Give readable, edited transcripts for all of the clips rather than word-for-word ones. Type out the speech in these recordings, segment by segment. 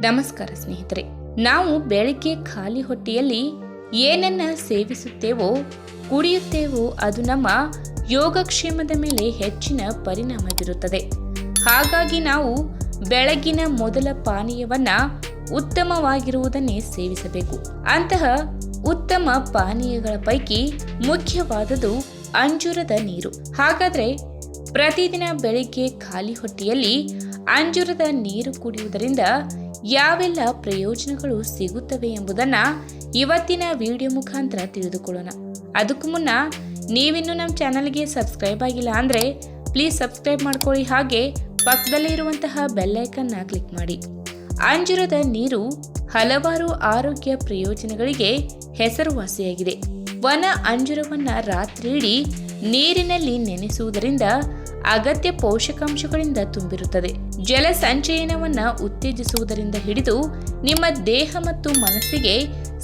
ನಮಸ್ಕಾರ ಸ್ನೇಹಿತರೆ, ನಾವು ಬೆಳಗ್ಗೆ ಖಾಲಿ ಹೊಟ್ಟೆಯಲ್ಲಿ ಏನನ್ನ ಸೇವಿಸುತ್ತೇವೋ ಕುಡಿಯುತ್ತೇವೋ ಅದು ನಮ್ಮ ಯೋಗಕ್ಷೇಮದ ಮೇಲೆ ಹೆಚ್ಚಿನ ಪರಿಣಾಮ ಬೀರುತ್ತದೆ. ಹಾಗಾಗಿ ನಾವು ಬೆಳಗಿನ ಮೊದಲ ಪಾನೀಯವನ್ನ ಉತ್ತಮವಾಗಿರುವುದನ್ನೇ ಸೇವಿಸಬೇಕು. ಅಂತಹ ಉತ್ತಮ ಪಾನೀಯಗಳ ಪೈಕಿ ಮುಖ್ಯವಾದುದು ಅಂಜೂರದ ನೀರು. ಹಾಗಾದ್ರೆ ಪ್ರತಿದಿನ ಬೆಳಿಗ್ಗೆ ಖಾಲಿ ಹೊಟ್ಟೆಯಲ್ಲಿ ಅಂಜೂರದ ನೀರು ಕುಡಿಯುವುದರಿಂದ ಯಾವೆಲ್ಲ ಪ್ರಯೋಜನಗಳು ಸಿಗುತ್ತವೆ ಎಂಬುದನ್ನ ಇವತ್ತಿನ ವಿಡಿಯೋ ಮುಖಾಂತರ ತಿಳಿದುಕೊಳ್ಳೋಣ. ಅದಕ್ಕೂ ಮುನ್ನ ನೀವಿನ್ನೂ ನಮ್ಮ ಚಾನಲ್ಗೆ ಸಬ್ಸ್ಕ್ರೈಬ್ ಆಗಿಲ್ಲ ಅಂದರೆ ಪ್ಲೀಸ್ ಸಬ್ಸ್ಕ್ರೈಬ್ ಮಾಡ್ಕೊಳ್ಳಿ, ಹಾಗೆ ಪಕ್ಕದಲ್ಲೇ ಇರುವಂತಹ ಬೆಲ್ ಐಕನ್ನ ಕ್ಲಿಕ್ ಮಾಡಿ. ಅಂಜೂರದ ನೀರು ಹಲವಾರು ಆರೋಗ್ಯ ಪ್ರಯೋಜನಗಳಿಗೆ ಹೆಸರುವಾಸಿಯಾಗಿದೆ. ವನ ಅಂಜೂರವನ್ನ ರಾತ್ರಿಯಿಡೀ ನೀರಿನಲ್ಲಿ ನೆನೆಸುವುದರಿಂದ ಅಗತ್ಯ ಪೋಷಕಾಂಶಗಳಿಂದ ತುಂಬಿರುತ್ತದೆ. ಜಲ ಸಂಚಯನವನ್ನ ಉತ್ತೇಜಿಸುವುದರಿಂದ ಹಿಡಿದು ನಿಮ್ಮ ದೇಹ ಮತ್ತು ಮನಸ್ಸಿಗೆ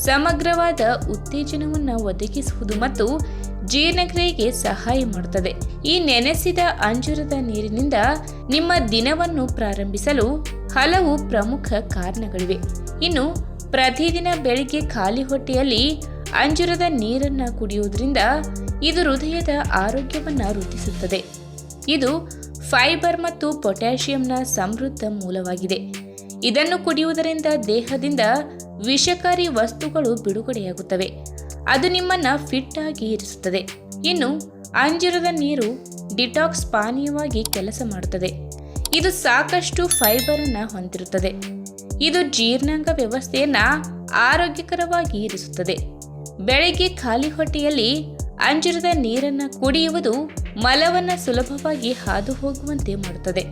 ಸಮಗ್ರವಾದ ಉತ್ತೇಜನವನ್ನ ಒದಗಿಸುವುದು ಮತ್ತು ಜೀರ್ಣಕ್ರಿಯೆಗೆ ಸಹಾಯ ಮಾಡುತ್ತದೆ. ಈ ನೆನೆಸಿದ ಅಂಜೂರದ ನೀರಿನಿಂದ ನಿಮ್ಮ ದಿನವನ್ನು ಪ್ರಾರಂಭಿಸಲು ಹಲವು ಪ್ರಮುಖ ಕಾರಣಗಳಿವೆ. ಇನ್ನು ಪ್ರತಿದಿನ ಬೆಳಿಗ್ಗೆ ಖಾಲಿ ಹೊಟ್ಟೆಯಲ್ಲಿ ಅಂಜೂರದ ನೀರನ್ನ ಕುಡಿಯುವುದರಿಂದ ಇದು ಹೃದಯದ ಆರೋಗ್ಯವನ್ನ ವೃದ್ಧಿಸುತ್ತದೆ. ಇದು ಫೈಬರ್ ಮತ್ತು ಪೊಟ್ಯಾಷಿಯಂನ ಸಮೃದ್ಧ ಮೂಲವಾಗಿದೆ. ಇದನ್ನು ಕುಡಿಯುವುದರಿಂದ ದೇಹದಿಂದ ವಿಷಕಾರಿ ವಸ್ತುಗಳು ಬಿಡುಗಡೆಯಾಗುತ್ತವೆ. ಅದು ನಿಮ್ಮನ್ನ ಫಿಟ್ ಆಗಿ ಇರಿಸುತ್ತದೆ. ಇನ್ನು ಅಂಜೂರದ ನೀರು ಡಿಟಾಕ್ಸ್ ಪಾನೀಯವಾಗಿ ಕೆಲಸ ಮಾಡುತ್ತದೆ. ಇದು ಸಾಕಷ್ಟು ಫೈಬರ್ ಅನ್ನ ಹೊಂದಿರುತ್ತದೆ. ಇದು ಜೀರ್ಣಾಂಗ ವ್ಯವಸ್ಥೆಯನ್ನ ಆರೋಗ್ಯಕರವಾಗಿ ಇರಿಸುತ್ತದೆ. ಬೆಳಗ್ಗೆ ಖಾಲಿ ಹೊಟ್ಟೆಯಲ್ಲಿ ಅಂಜೂರದ ನೀರನ್ನ ಕುಡಿಯುವುದು ಮಲವನ್ನ ಸುಲಭವಾಗಿ ಹಾದು ಹೋಗುವಂತೆ ಮಾಡುತ್ತದೆ.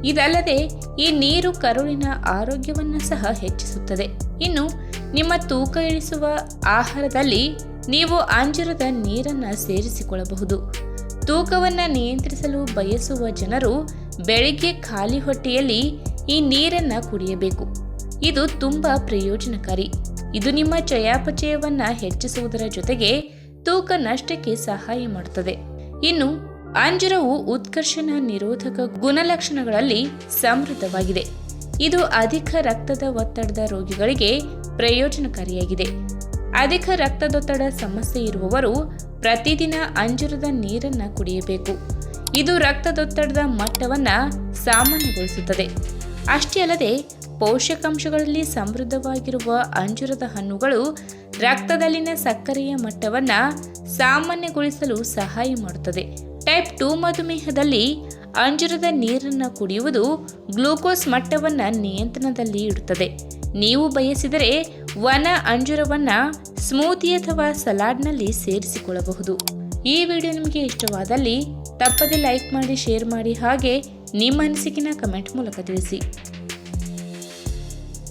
ಇದಲ್ಲದೆ ಈ ನೀರು ಕರುಳಿನ ಆರೋಗ್ಯವನ್ನ ಸಹ ಹೆಚ್ಚಿಸುತ್ತದೆ. ಇನ್ನು ನಿಮ್ಮ ತೂಕ ಇಳಿಸುವ ಆಹಾರದಲ್ಲಿ ನೀವು ಅಂಜೂರದ ನೀರನ್ನ ಸೇರಿಸಿಕೊಳ್ಳಬಹುದು. ತೂಕವನ್ನ ನಿಯಂತ್ರಿಸಲು ಬಯಸುವ ಜನರು ಬೆಳಿಗ್ಗೆ ಖಾಲಿ ಹೊಟ್ಟೆಯಲ್ಲಿ ಈ ನೀರನ್ನ ಕುಡಿಯಬೇಕು. ಇದು ತುಂಬಾ ಪ್ರಯೋಜನಕಾರಿ. ಇದು ನಿಮ್ಮ ಚಯಾಪಚಯವನ್ನ ಹೆಚ್ಚಿಸುವುದರ ಜೊತೆಗೆ ತೂಕ ನಷ್ಟಕ್ಕೆ ಸಹಾಯ ಮಾಡುತ್ತದೆ. ಇನ್ನು ಅಂಜೂರವು ಉತ್ಕರ್ಷಣ ನಿರೋಧಕ ಗುಣಲಕ್ಷಣಗಳಲ್ಲಿ ಸಮೃದ್ಧವಾಗಿದೆ. ಇದು ಅಧಿಕ ರಕ್ತದ ಒತ್ತಡದ ರೋಗಿಗಳಿಗೆ ಪ್ರಯೋಜನಕಾರಿಯಾಗಿದೆ. ಅಧಿಕ ರಕ್ತದೊತ್ತಡ ಸಮಸ್ಯೆ ಇರುವವರು ಪ್ರತಿದಿನ ಅಂಜೂರದ ನೀರನ್ನ ಕುಡಿಯಬೇಕು. ಇದು ರಕ್ತದೊತ್ತಡದ ಮಟ್ಟವನ್ನ ಸಾಮಾನ್ಯಗೊಳಿಸುತ್ತದೆ. ಅಷ್ಟೇ ಅಲ್ಲದೆ ಪೋಷಕಾಂಶಗಳಲ್ಲಿ ಸಮೃದ್ಧವಾಗಿರುವ ಅಂಜೂರದ ಹಣ್ಣುಗಳು ರಕ್ತದಲ್ಲಿನ ಸಕ್ಕರೆಯ ಮಟ್ಟವನ್ನ ಸಾಮಾನ್ಯಗೊಳಿಸಲು ಸಹಾಯ ಮಾಡುತ್ತದೆ. ಟೈಪ್ 2 ಮಧುಮೇಹದಲ್ಲಿ ಅಂಜೂರದ ನೀರನ್ನು ಕುಡಿಯುವುದು ಗ್ಲೂಕೋಸ್ ಮಟ್ಟವನ್ನ ನಿಯಂತ್ರಣದಲ್ಲಿ ಇಡುತ್ತದೆ. ನೀವು ಬಯಸಿದರೆ ವನ ಅಂಜೂರವನ್ನ ಸ್ಮೂತಿ ಅಥವಾ ಸಲಾಡ್ನಲ್ಲಿ ಸೇರಿಸಿಕೊಳ್ಳಬಹುದು. ಈ ವಿಡಿಯೋ ನಿಮಗೆ ಇಷ್ಟವಾದಲ್ಲಿ ತಪ್ಪದೆ ಲೈಕ್ ಮಾಡಿ, ಶೇರ್ ಮಾಡಿ, ಹಾಗೆ ನಿಮ್ಮ ಅನಿಸಿಕೆನ ಕಮೆಂಟ್ ಮೂಲಕ ತಿಳಿಸಿ.